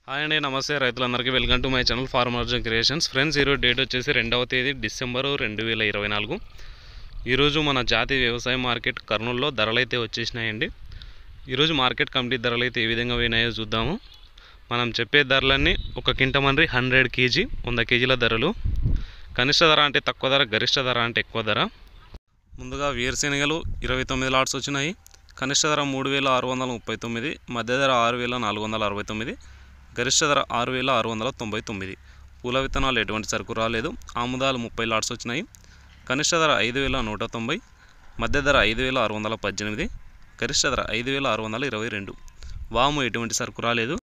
Hi అండి, నమస్తే రైతులందరికీ. Welcome to my channel farmer Arjun creations. Friends, ఈరోజు డేట్ వచ్చేసి 2వ తేదీ డిసెంబరు 2024. ఈరోజు మన జాతీయ వ్యవసాయ మార్కెట్ కర్నూలులో ధరలు అయితే వచ్చేసినాయండి. ఈరోజు మార్కెట్ కమిటీ ధరలు అయితే ఏ విధంగా పోయినాయో చూద్దాము. మనం చెప్పే ధరలన్నీ ఒక కింటమండ్రి 100 కేజీ 100 కేజీల ధరలు. కనిష్ట ధర అంటే తక్కువ ధర, గరిష్ట ధర అంటే ఎక్కువ ధర. ముందుగా వేరుశెనగలు 29 లాట్స్ వచ్చినాయి. కనిష్ట ధర 3639, మధ్య ధర 6469, గరిష్ట ధర 6699. పూల విత్తనాలు ఎటువంటి సరుకు రాలేదు. ఆముదాలు 30 లాట్స్ వచ్చినాయి. కనిష్ట ధర 5190, మధ్య ధర 5618, గరిష్ట ధర 5622. వాము ఎటువంటి సరుకు రాలేదు.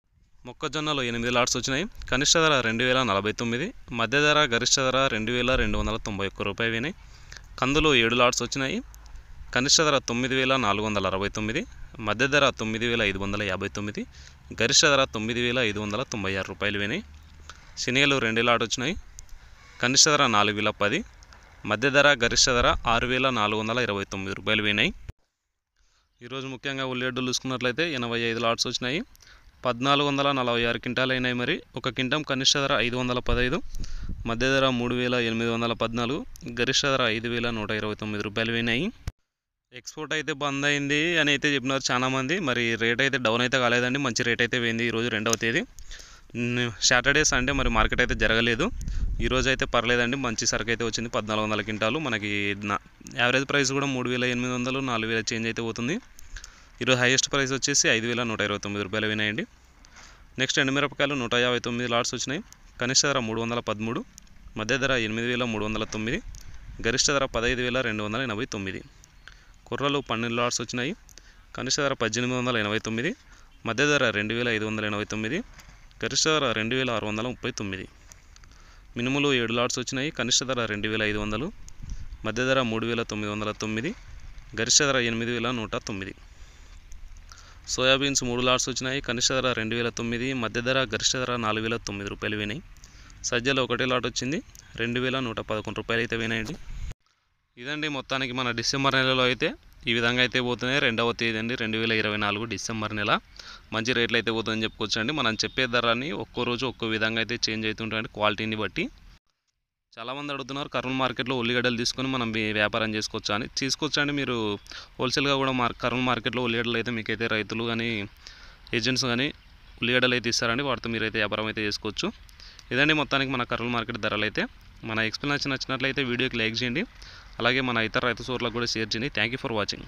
మొక్కజొన్నలు 8 లాట్స్ వచ్చినాయి. కనిష్ట ధర 2049, మధ్య ధర గరిష్ట ధర 2291 రూపాయలు అయినాయి. కందులు 7 లాట్స్ వచ్చినాయి. కనిష్ట ధర 9469, మధ్య ధర 9559, గరిష్ట ధర 9596 రూపాయలు అయినాయి. శనగలు 2 లాట్ వచ్చినాయి. కనిష్ట ధర 4010, మధ్య ధర గరిష్ట ధర 6429 రూపాయలు అయినాయి. ఈరోజు ముఖ్యంగా ఉల్లిగడ్డలు చూసుకున్నట్లయితే 85 లాట్స్ వచ్చినాయి. 1446 క్వింటాలు అయినాయి. మరి ఒక క్వింటం కనిష్ట ధర 515, మధ్య ధర 3814, గరిష్ట ధర 5129 రూపాయలు అయినాయి. ఎక్స్పోర్ట్ అయితే బంద్ అయింది అని అయితే చెప్పినారు చాలామంది. మరి రేట్ అయితే డౌన్ అయితే కాలేదండి, మంచి రేట్ అయితే పోయింది. ఈరోజు 2వ తేదీ సాటర్డే సండే మరి మార్కెట్ అయితే జరగలేదు. ఈరోజు అయితే పర్లేదండి, మంచి సరుకు అయితే వచ్చింది. 1400 క్వింటాలు. మనకి యావరేజ్ ప్రైస్ కూడా 3800, 4000 చేంజ్ అయితే పోతుంది. ఈరోజు హైయెస్ట్ ప్రైస్ వచ్చేసి 5129 రూపాయలు అయినాయండి. నెక్స్ట్ ఎండుమిరపకాయలు 159 లాట్స్ వచ్చినాయి. కనిష్ట ధర 313, మధ్య ధర 8309, గరిష్ట ధర 15289. కుర్రలు 12 లాట్స్ వచ్చినాయి. కనిష్ట ధర 1889, మధ్య ధర 2589, గరిష్ట ధర 2639. మినుములు 7 లాట్స్ వచ్చినాయి. కనిష్ట ధర 2500, మధ్య ధర 3909, గరిష్ట ధర 8109. సోయాబీన్స్ 3 లాట్స్ వచ్చినాయి. కనిష్ట ధర 2009, మధ్య ధర గరిష్ట ధర 4009 రూపాయలు అయినాయి. సజ్జలు 1 లాట్ వచ్చింది. 2111 రూపాయలు అయితే అయినాయండి. ఇదండి మొత్తానికి మన డిసెంబర్ నెలలో అయితే ఈ విధంగా అయితే పోతున్నాయి. 2వ తేదీ అండి 2024 డిసెంబర్ నెల. మంచి రేట్లు అయితే పోతుందని చెప్పుకోవచ్చు అండి. మనం చెప్పే ధరని ఒక్కో రోజు ఒక్కో విధంగా అయితే చేంజ్ అవుతుంటాయండి, క్వాలిటీని బట్టి. చాలామంది అడుగుతున్నారు కర్నూలు మార్కెట్లో ఉల్లిగడ్డలు తీసుకొని మనం వ్యాపారం చేసుకోవచ్చా అని. తీసుకోవచ్చండి. మీరు హోల్సేల్గా కూడా కర్నూలు మార్కెట్లో ఉల్లిగడ్డలు అయితే మీకైతే రైతులు కానీ ఏజెంట్స్ కానీ ఉల్లిగడ్డలు అయితే ఇస్తారండి. వాటితో మీరైతే వ్యాపారం అయితే చేసుకోవచ్చు. ఇదండి మొత్తానికి మన కర్నూలు మార్కెట్ ధరలు అయితే. మన ఎక్స్ప్లెనేషన్ నచ్చినట్లయితే వీడియోకి లైక్ చేయండి. అలాగే మన ఇతర రైతు సోదరులకు కూడా షేర్ చేయండి. Thank you for watching.